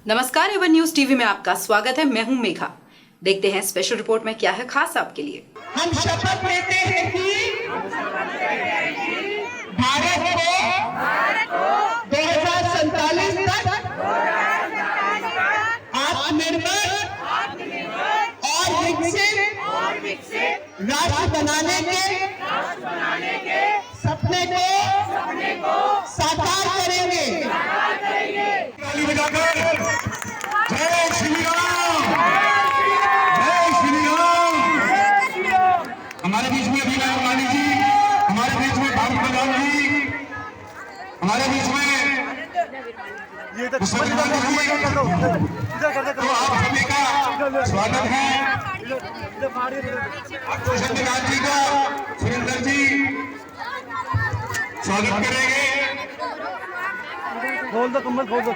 नमस्कार, Avon news TV में आपका स्वागत है। मैं हूं मेघा। देखते हैं स्पेशल रिपोर्ट में क्या है खास आपके लिए। हम शपथ लेते हैं कि भारत को 2047 तक आत्मनिर्भर और विकसित राष्ट्र बनाने के सपने को साकार करेंगे। जय श्री राम, जय श्री राम। हमारे बीच में अभी रामानी जी, हमारे बीच में भानु प्रधान जी, हमारे बीच में मुसलमान जी, तो आप सभी का स्वागत है। चंद्रकांत जी का सुरेंद्र जी स्वागत करेंगे। खोल दो कम्बल, खोल दो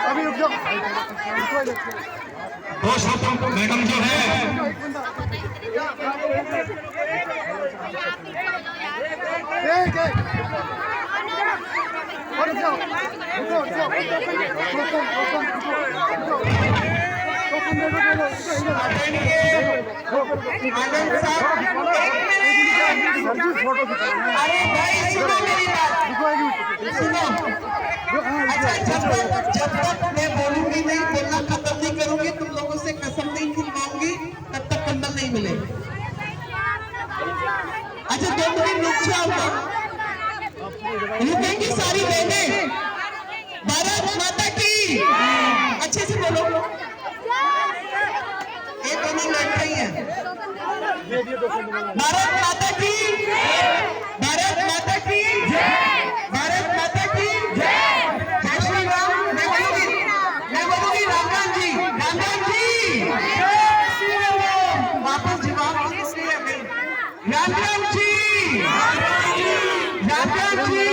अभी रुक जाओ। दो शब्द मैडम जो है अरे भाई सुनो मेरी बात, सुनो। अच्छा, जब तक मैं बोलूंगी नहीं, बोलना खत्म नहीं करूंगी, तुम लोगों से कसम नहीं खिलवाऊंगी, तब तक कंबल नहीं मिलेगा। अच्छा, 2 मिनट रुक जाओ ना। रुकेंगी सारी बहनें। भारत माता की, अच्छे से बोलो। ये दोनों लड़के ही हैं। भारत माता की, भारत माता की, भारत माता की जय श्री राम। मैं बोलूंगी राम राम जी, राम राम जी। वापस जवाब दीजिए हमें। राम राम जी, राम राम जी।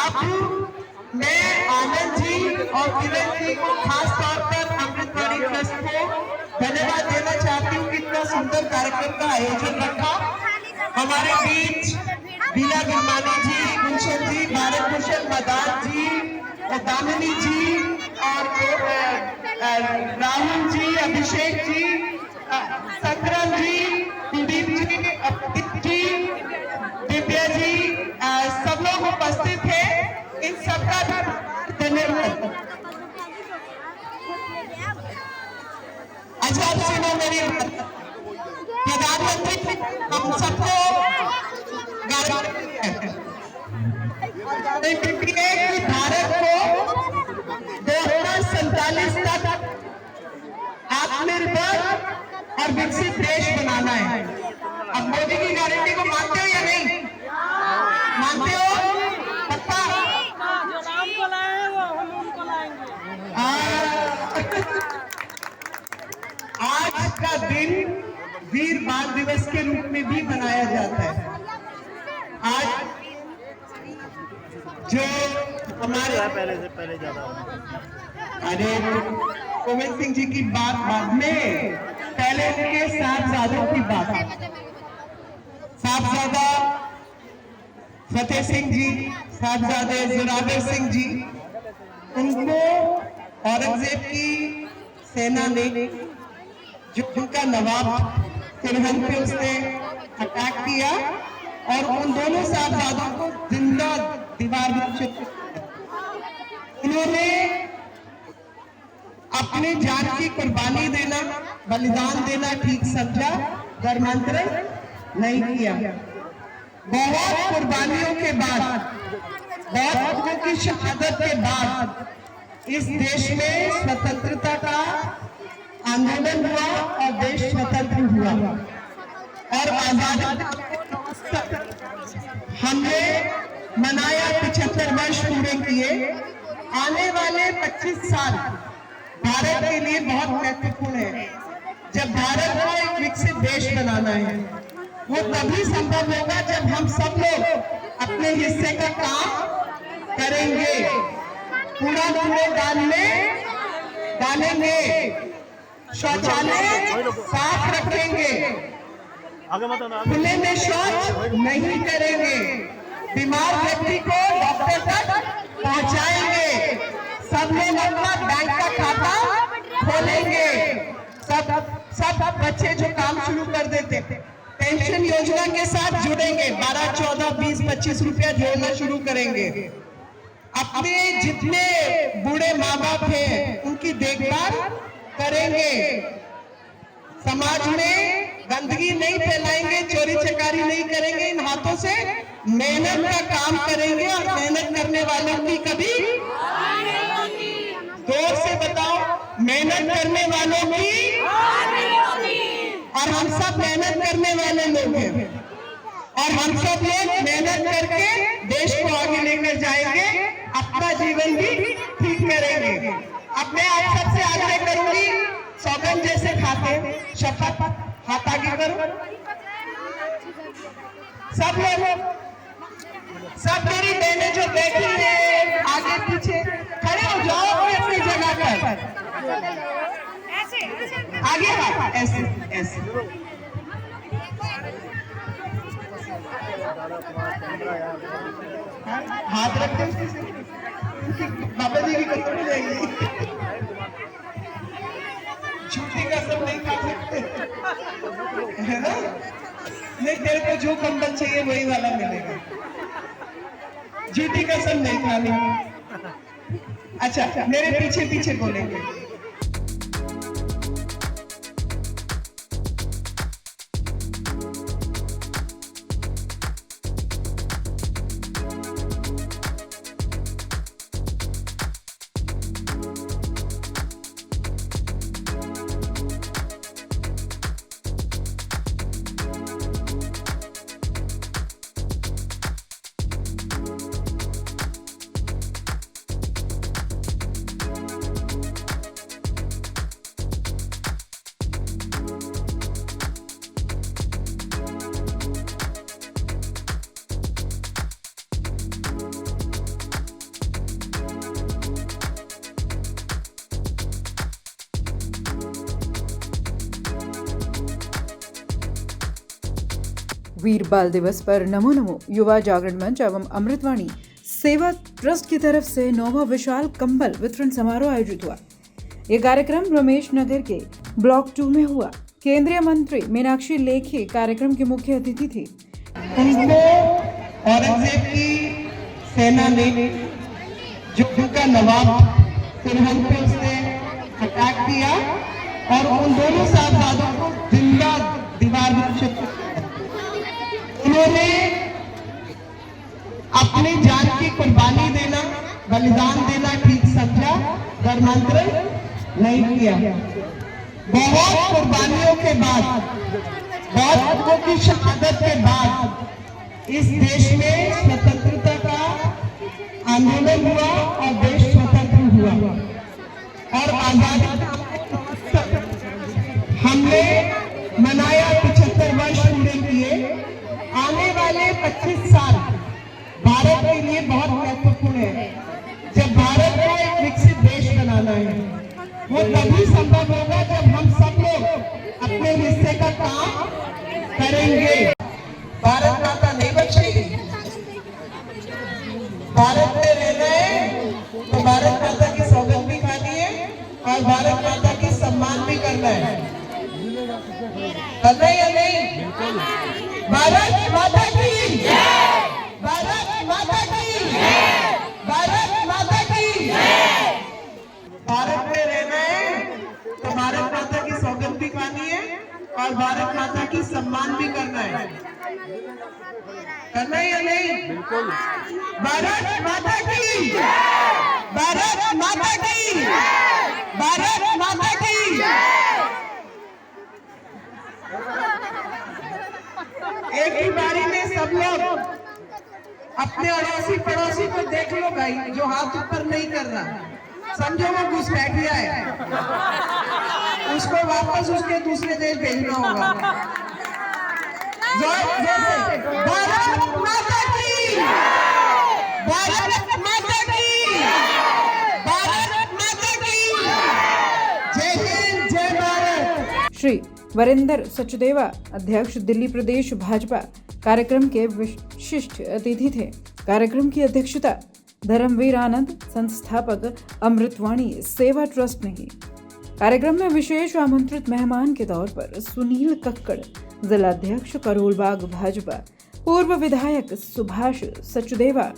अब मैं आनंद जी और किरण जी को खास तौर पर अमृतवाणी ट्रस्ट को धन्यवाद देना चाहती हूँ कि इतना सुंदर कार्यक्रम का आयोजन रखा। हमारे बीच बीना गिरमानी जी, गुलशन जी, भारत भूषण मदान जी, दामिनी जी और राहुल जी, अभिषेक जी, संग्राम जी, कुलदीप जी, अपित जी, दिव्या जी, सब लोग उपस्थित हैं। इन सबका धन्यवाद। अच्छा, आप सुनो मेरी बात। प्रधानमंत्री हम सबको गारंटी है कि भारत को 2047 तक आत्मनिर्भर और विकसित देश बनाना है। अब मोदी की गारंटी को मानते हो या नहीं मानते हो? पक्का? आज का दिन वीर बाल दिवस के रूप में भी मनाया जाता है। आज जो हमारे पहले ज्यादा अरे गोविंद सिंह जी की बात बाद में, पहले उनके साहबजादों की बात। साहबजादा फतेह सिंह जी, साहबजादे जोरावर सिंह जी, उनको औरंगजेब की सेना ने, जो उनका नवाब तिरहन पे उसने अटैक किया और उन दोनों साहबजादों को जिंदा दीवार में चिपका। उन्होंने अपनी जान की कुर्बानी देना, बलिदान देना ठीक समझा, धर्मांतरण नहीं किया। बहुत कुर्बानियों के बाद, बहुत लोगों की शहादत के बाद इस देश में स्वतंत्रता का आंदोलन हुआ और देश स्वतंत्र हुआ और आजादी हमने मनाया। 75 वर्ष पूरे किए। आने वाले 25 साल भारत के लिए बहुत महत्वपूर्ण है। जब भारत को एक विकसित देश बनाना है, वो तभी संभव होगा जब हम सब लोग अपने हिस्से का काम करेंगे। कूड़ा कूड़ेदान में डालेंगे, शौचालय साफ रखेंगे, आगे मत आना, आगे। खुले में शौच नहीं करेंगे, बीमार व्यक्ति को डॉक्टर तक पहुंचाएंगे, सब लोग अपना बैंक का खाता खोलेंगे, सब बच्चे जो काम शुरू कर देते पेंशन योजना के साथ जुड़ेंगे, 12, 14, 20, 25 रुपया जोड़ना शुरू करेंगे। अपने जितने बूढ़े माँ बाप हैं उनकी देखभाल करेंगे, समाज में गंदगी नहीं फैलाएंगे, चोरी चकारी नहीं करेंगे, इन हाथों से मेहनत का काम करेंगे और मेहनत करने वालों की कभी जोर से बताओ, मेहनत करने वालों की, और हम सब मेहनत करने वाले लोग हैं और हम सब लोग मेहनत करके देश को आगे लेकर जाएंगे, अपना जीवन भी ठीक करेंगे। अब मैं आप सबसे आग्रह करूंगी, सौगंध जैसे खाते शपथ, हाथ आगे करो, सब लोग, सब मेरी बहनें जो बैठी है आगे पीछे खड़े हो जाओ अपनी जगह पर, आगे हाथ ऐसे ऐसे, हाथ रखते बाबा जी की कसम हो जाएगी, झूठी कसम नहीं खा सकते है ना, नहीं तेरे को जो कंबल चाहिए वही वाला मिलेगा, झूठी कसम नहीं खानी। अच्छा मेरे पीछे पीछे बोलेंगे, वीर बाल दिवस पर नमो नमो युवा जागरण मंच एवं अमृतवाणी सेवा ट्रस्ट की तरफ से 9वां विशाल कंबल वितरण समारोह आयोजित हुआ। ये कार्यक्रम रमेश नगर के ब्लॉक 2 में हुआ। केंद्रीय मंत्री मीनाक्षी लेखी कार्यक्रम की मुख्य अतिथि थी। उनको औरंगजेब की सेना ने जो उनका नवाब सिरहन पे उसने अटैक किया और उन दोनों साहबजादों को जिंदा दीवार में शिफ्ट, उन्होंने अपनी जान की कुर्बानी देना, बलिदान देना ठीक समझा, धर्मांतरण नहीं किया। बहुत कुर्बानियों के बाद, बहुत लोगों की शहादत के बाद इस देश में स्वतंत्रता का आंदोलन हुआ और देश स्वतंत्र हुआ और आजादी हमने मनाया, 75 वर्ष पूरे किए। आने वाले 25 साल भारत के लिए बहुत महत्वपूर्ण है। जब भारत को एक विकसित देश बनाना है, वो तभी संभव होगा जब हम सब लोग अपने हिस्से का काम करेंगे। भारत माता नहीं बचेगी, भारत में रहना है तो भारत माता की सौगंध भी खानी है और भारत माता की सम्मान भी करना है, करना या नहीं? भारत माता की जय, भारत माता की जय, भारत माता की जय। भारत में रहना है तो भारत माता की सौगंध भी खानी है और भारत माता की सम्मान भी करना है, करना है या नहीं? भारत माता की जय, भारत माता की जय, भारत माता की जय। एक ही बारी में सब लोग अपने अड़ोसी पड़ोसी को देख लो भाई, जो हाथ ऊपर नहीं कर रहा समझो वो घुसपैठिया है, उसको वापस उसके दूसरे देश भेजना होगा। भारत माता की, भारत माता की, भारत माता की जय हिंद, जय भारत। श्री वरिंदर सचदेवा, अध्यक्ष दिल्ली प्रदेश भाजपा, कार्यक्रम के विशिष्ट अतिथि थे। कार्यक्रम की अध्यक्षता धर्मवीर आनंद, संस्थापक अमृतवाणी सेवा ट्रस्ट ने की। कार्यक्रम में विशेष आमंत्रित मेहमान के तौर पर सुनील कक्कड़, जिलाध्यक्ष करोलबाग भाजपा, पूर्व विधायक सुभाष सचदेवा,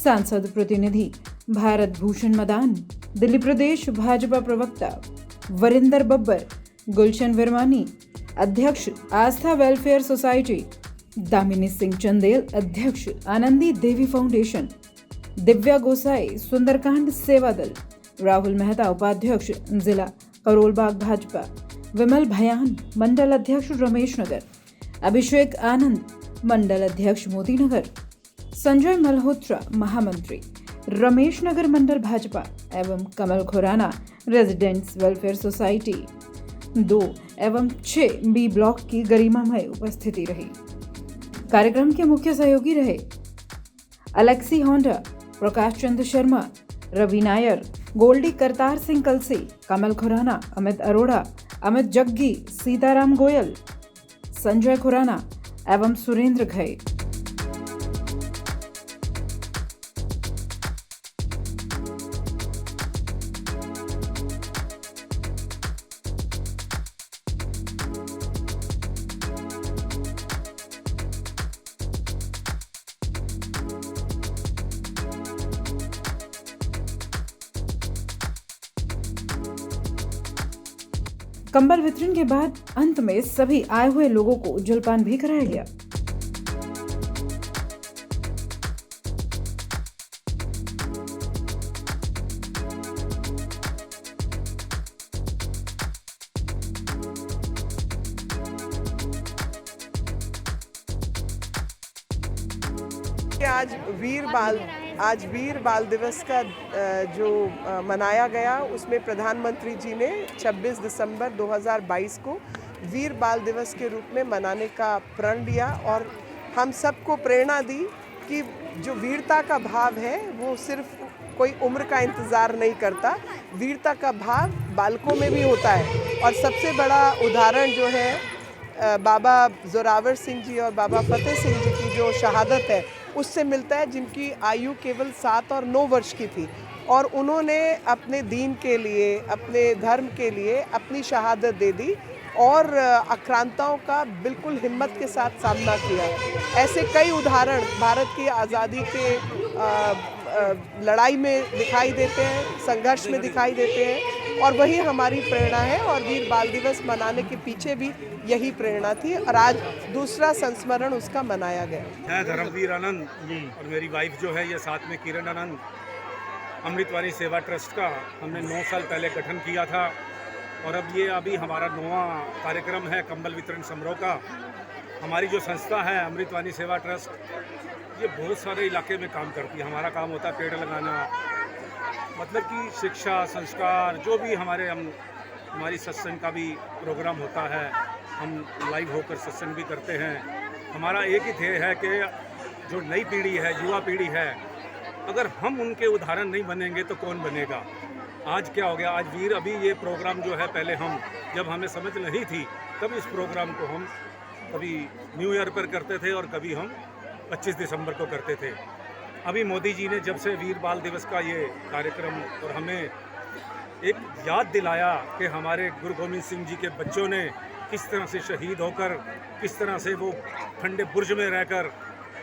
सांसद प्रतिनिधि भारत भूषण मदान, दिल्ली प्रदेश भाजपा प्रवक्ता वरिंदर बब्बर, गुलशन विरमानी, अध्यक्ष आस्था वेलफेयर सोसाइटी, दामिनी सिंह चंदेल, अध्यक्ष आनंदी देवी फाउंडेशन, दिव्या गोसाई, सुंदरकांड सेवा दल, राहुल मेहता, उपाध्यक्ष जिला करोलबाग भाजपा, विमल भयान, मंडल अध्यक्ष रमेश नगर, अभिषेक आनंद, मंडल अध्यक्ष मोदी नगर, संजय मल्होत्रा, महामंत्री, रमेश नगर मंडल भाजपा एवं कमल खुराना, रेजिडेंट्स वेलफेयर सोसाइटी 2 एवं 6 बी ब्लॉक की गरिमामय उपस्थिति रही। कार्यक्रम के मुख्य सहयोगी रहे अलेक्सी होंडा, प्रकाश चंद्र शर्मा, रवि नायर, गोल्डी करतार सिंह कलसी, कमल खुराना, अमित अरोड़ा, अमित जग्गी, सीताराम गोयल, संजय खुराना एवं सुरेंद्र घई। कंबल वितरण के बाद अंत में सभी आए हुए लोगों को जलपान भी कराया गया। आज वीर बाल दिवस का जो मनाया गया, उसमें प्रधानमंत्री जी ने 26 दिसंबर 2022 को वीर बाल दिवस के रूप में मनाने का प्रण लिया और हम सबको प्रेरणा दी कि जो वीरता का भाव है वो सिर्फ कोई उम्र का इंतज़ार नहीं करता, वीरता का भाव बालकों में भी होता है। और सबसे बड़ा उदाहरण जो है बाबा जोरावर सिंह जी और बाबा फतेह सिंह जी की जो शहादत है उससे मिलता है, जिनकी आयु केवल 7 और 9 वर्ष की थी और उन्होंने अपने दीन के लिए, अपने धर्म के लिए अपनी शहादत दे दी और आक्रांताओं का बिल्कुल हिम्मत के साथ सामना किया। ऐसे कई उदाहरण भारत की आज़ादी के लड़ाई में दिखाई देते हैं, संघर्ष में दिखाई देते हैं और वही हमारी प्रेरणा है। और वीर बाल दिवस मनाने के पीछे भी यही प्रेरणा थी और आज दूसरा संस्मरण उसका मनाया गया। मैं धर्मवीर आनंद और मेरी वाइफ जो है ये साथ में किरण आनंद, अमृतवाणी सेवा ट्रस्ट का हमने 9 साल पहले गठन किया था और अब ये अभी हमारा 9वां कार्यक्रम है कंबल वितरण समारोह का। हमारी जो संस्था है अमृतवाणी सेवा ट्रस्ट, ये बहुत सारे इलाके में काम करती है। हमारा काम होता है पेड़ लगाना, मतलब कि शिक्षा, संस्कार, जो भी हमारी सत्संग का भी प्रोग्राम होता है, हम लाइव होकर सत्संग भी करते हैं। हमारा एक ही ध्येय है कि जो नई पीढ़ी है, युवा पीढ़ी है, अगर हम उनके उदाहरण नहीं बनेंगे तो कौन बनेगा। आज क्या हो गया, आज वीर अभी ये प्रोग्राम जो है, पहले हम जब हमें समझ नहीं थी तब इस प्रोग्राम को हम कभी न्यू ईयर पर करते थे और कभी हम 25 दिसंबर को करते थे। अभी मोदी जी ने जब से वीर बाल दिवस का ये कार्यक्रम और हमें एक याद दिलाया कि हमारे गुरु गोविंद सिंह जी के बच्चों ने किस तरह से शहीद होकर, किस तरह से वो ठंडे बुर्ज में रहकर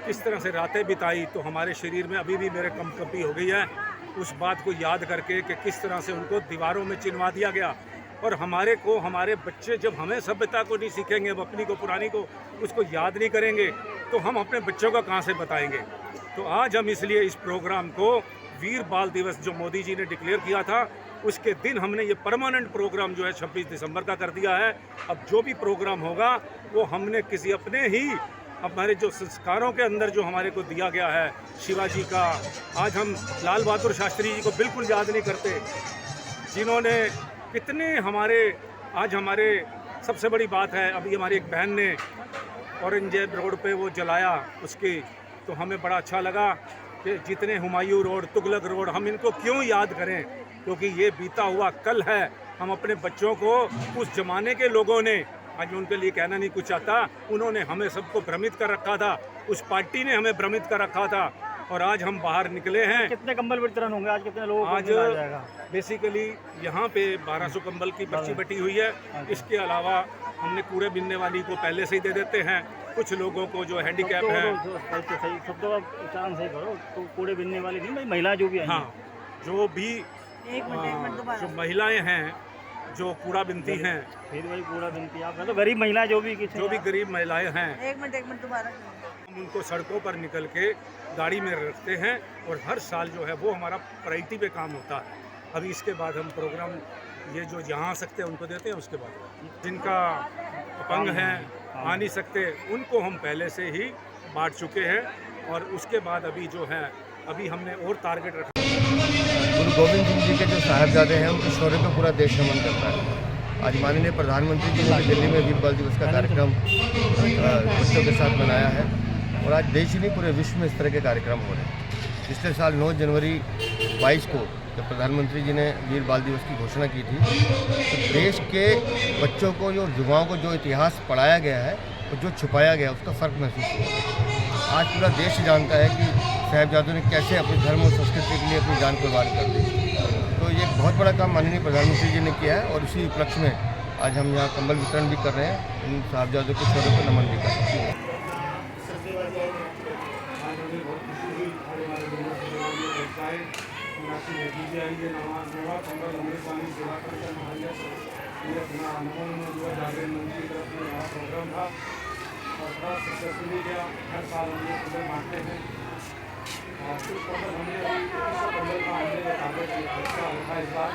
किस तरह से रातें बिताई, तो हमारे शरीर में अभी भी मेरे कंपकंपी हो गई है उस बात को याद करके कि किस तरह से उनको दीवारों में चिनवा दिया गया। और हमारे बच्चे जब हमें सभ्यता को नहीं सीखेंगे, अब अपनी को पुरानी को उसको याद नहीं करेंगे, तो हम अपने बच्चों को कहाँ से बताएंगे। तो आज हम इसलिए इस प्रोग्राम को वीर बाल दिवस जो मोदी जी ने डिक्लेयर किया था, उसके दिन हमने ये परमानेंट प्रोग्राम जो है 26 दिसंबर का कर दिया है। अब जो भी प्रोग्राम होगा वो हमने किसी अपने ही हमारे जो संस्कारों के अंदर जो हमारे को दिया गया है, शिवाजी का, आज हम लाल बहादुर शास्त्री जी को बिल्कुल याद नहीं करते, जिन्होंने कितने हमारे सबसे बड़ी बात है, अभी हमारी एक बहन ने औरंगजेब रोड पे वो जलाया उसकी, तो हमें बड़ा अच्छा लगा कि जितने हुमायूं रोड, तुगलक रोड, हम इनको क्यों याद करें, क्योंकि ये बीता हुआ कल है। हम अपने बच्चों को उस ज़माने के लोगों ने आज मैं उनके लिए कहना नहीं कुछ चाहता। उन्होंने हमें सबको भ्रमित कर रखा था, उस पार्टी ने हमें भ्रमित कर रखा था और आज हम बाहर निकले हैं। कितने कंबल वितरण होंगे आज, कितने लोगों को आज मिला जाएगा? बेसिकली यहाँ पे 1200 कंबल की पर्ची बटी हुई है। इसके अलावा हमने कूड़े बिनने वाली को पहले से ही दे देते हैं। कुछ लोगों को जो हैंडीकैप है, सही शब्दों का उच्चारण सही करो, तो कूड़े बिनने वाली नहीं, महिलाएं जो भी आई हैं। हाँ, जो भी जो महिलाएं हैं जो कूड़ा बिनती हैं, फिर वही कूड़ा बिनती है। आप तो गरीब महिलाएं जो भी गरीब महिलाएं हैं, एक मिनट दोबारा। हम उनको सड़कों पर निकल के गाड़ी में रखते हैं और हर साल जो है वो हमारा प्रायोरिटी पे काम होता है। अभी इसके बाद हम प्रोग्राम ये जो यहाँ आ सकते हैं उनको देते हैं। उसके बाद जिनका अपंग हैं, आ नहीं सकते, उनको हम पहले से ही बांट चुके हैं। और उसके बाद अभी जो है अभी हमने और टारगेट रखा। गुरु गोविंद सिंह जी के जो साहिबजादे हैं उनके शौर्य को पूरा देश नमन करता है। आज माननीय प्रधानमंत्री जी ने दिल्ली में वीर बाल दिवस का कार्यक्रम बच्चों के साथ मनाया है और आज देश ही नहीं पूरे विश्व में इस तरह के कार्यक्रम हो रहे हैं। पिछले साल 9 जनवरी 22 को जब प्रधानमंत्री जी ने वीर बाल दिवस की घोषणा की थी तो देश के बच्चों को और युवाओं को जो इतिहास पढ़ाया गया है और जो छुपाया गया उसका फ़र्क महसूस हुआ। आज पूरा देश जानता है कि साहिबजादों ने कैसे अपने धर्म और संस्कृति के लिए अपनी जान कुर्बान कर दी। तो ये एक बहुत बड़ा काम माननीय प्रधानमंत्री जी ने किया है और उसी उपलक्ष्य में आज हम यहाँ कंबल वितरण भी कर रहे हैं, इन साहिबजादों के शौर्य को नमन भी कर रहे हैं। हर साल हम लोग कंबल बांटते हैं और कुछ कंबल हमने कंबल का हमने टारगेट रखा है इस बार।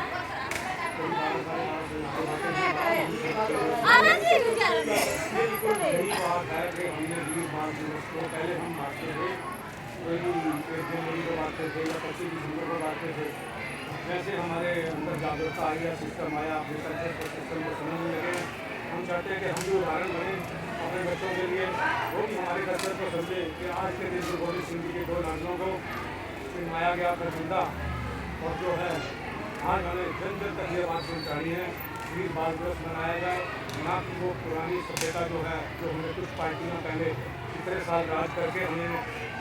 हमने वीर बाल दिवस को पहले हम बांटते थे, कोई 1 जनवरी को बांटते थे या 25 दिसंबर को बांटते थे। जैसे हमारे अंदर जागरूकता आई है, सिस्टम आया, अपने कल्चर को सिस्टम को समझने लगे। हम चाहते हैं कि हम भी उदाहरण बने अपने बच्चों के लिए, वो भी हमारे कल्चर को समझे कि आज के दिन गुरु गोविंद सिंह जी के 2 लाडलों को चिन्हवाया गया था जिंदा। और जो है आज हमें जन जन तक ये बात पहुँचानी है, वीर बाल दिवस मनाया जाए, ना कि वो पुरानी सभ्यता जो है, जो हमें कुछ पार्टियाँ पहले इतने साल राज करके हमें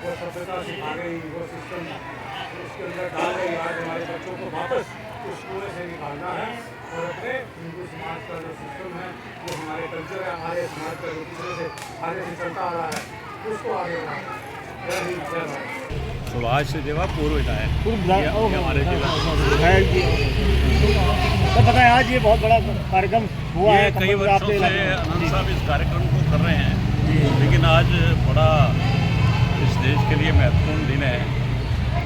वो सभ्यता सिखा गई, वो सिस्टम उसके अंदर डाल गई। आज हमारे बच्चों को वापस उस कुएं से निकालना है और अपने हिंदू समाज का जो सिस्टम है, जो हमारे कल्चर है, हमारे समाज का जो पिछले से आगे से चलता आ रहा है, उसको आगे बढ़ाना है। जय हिंद, जय भारत। सुभाष देवा पूर्व विधायक हमारे तो पता है आज ये बहुत बड़ा कार्यक्रम हुआ है। कई वर्षों से आनंद साहब इस कार्यक्रम को कर रहे हैं, लेकिन आज बड़ा इस देश के लिए महत्वपूर्ण दिन है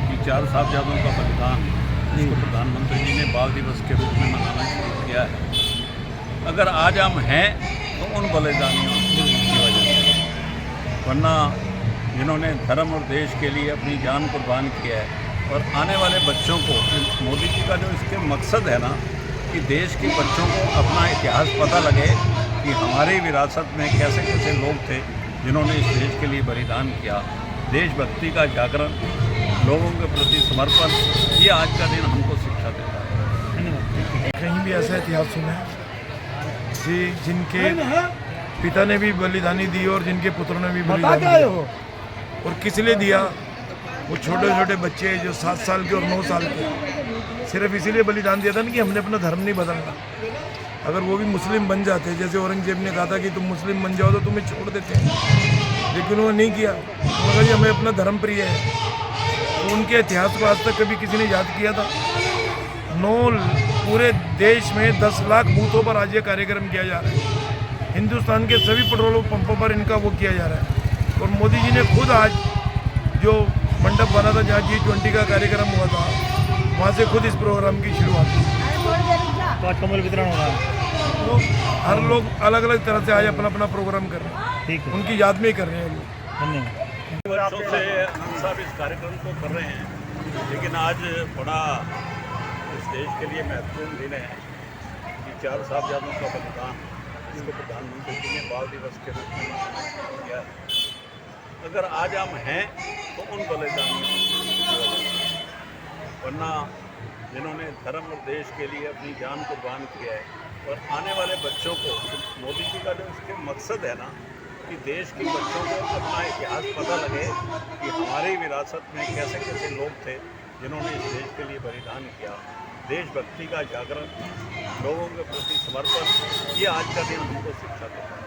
कि 4 साहिबजादों का बलिदान जिसको प्रधानमंत्री जी ने बाल दिवस के रूप में मनाना शुरू किया है। अगर आज हम हैं तो उन बलिदानियों की वजह से, वरना जिन्होंने धर्म और देश के लिए अपनी जान कुर्बान किया है। और आने वाले बच्चों को मोदी जी का जो इसके मकसद है ना कि देश के बच्चों को अपना इतिहास पता लगे कि हमारी विरासत में कैसे कैसे लोग थे जिन्होंने इस देश के लिए बलिदान किया। देशभक्ति का जागरण, लोगों के प्रति समर्पण, ये आज का दिन हमको शिक्षा देता है। कहीं भी ऐसा इतिहास सुना जी जिनके पिता ने भी बलिदानी दी और जिनके पुत्रों ने भी बलिदान दिया। और किस लिए दिया? वो छोटे छोटे बच्चे जो 7 साल के और 9 साल के, सिर्फ इसीलिए बलिदान दिया था ना कि हमने अपना धर्म नहीं बदलना। अगर वो भी मुस्लिम बन जाते, जैसे औरंगजेब ने कहा था कि तुम मुस्लिम बन जाओ तो तुम्हें छोड़ देते हैं, लेकिन वो नहीं किया। उन्होंने कहा हमें अपना धर्म प्रिय है। तो उनके इतिहास को आज तक कभी किसी ने याद किया था? पूरे देश में 10 लाख बूथों पर आज ये कार्यक्रम किया जा रहा है। हिंदुस्तान के सभी पेट्रोल पंपों पर इनका वो किया जा रहा है। और मोदी जी ने खुद आज जो मंडप बना था जहाँ G20 का कार्यक्रम हुआ था, वहाँ से खुद इस प्रोग्राम की शुरुआत की। तो आज कंबल वितरण हो रहा है, तो हर लोग अलग अलग तरह से आज अपना अपना प्रोग्राम कर रहे हैं। ठीक है, उनकी याद में ही कर रहे हैं लोग। धन्यवाद। वर्षों से आनंद साहब इस कार्यक्रम को कर रहे हैं, लेकिन आज बड़ा इस देश के लिए महत्वपूर्ण दिन है कि 4 साहिबजादों का बलिदान जिसको प्रधानमंत्री जी ने बाल दिवस के रूप में मनाना शुरू किया है। अगर आज हम हैं तो उन बलिदानियों की वजह से, वरना जिन्होंने धर्म और देश के लिए अपनी जान कुर्बान किया है। और आने वाले बच्चों को, मोदी जी का जो इसके मकसद है ना कि देश के बच्चों को अपना इतिहास पता लगे कि हमारी विरासत में कैसे कैसे लोग थे जिन्होंने इस देश के लिए बलिदान किया, देशभक्ति का जागरण, लोगों के प्रति समर्पण, ये आज का दिन हमको शिक्षा देता है।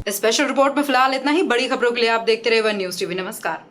स्पेशल रिपोर्ट में फिलहाल इतना ही। बड़ी खबरों के लिए आप देखते रहे वन न्यूज़ टीवी। नमस्कार।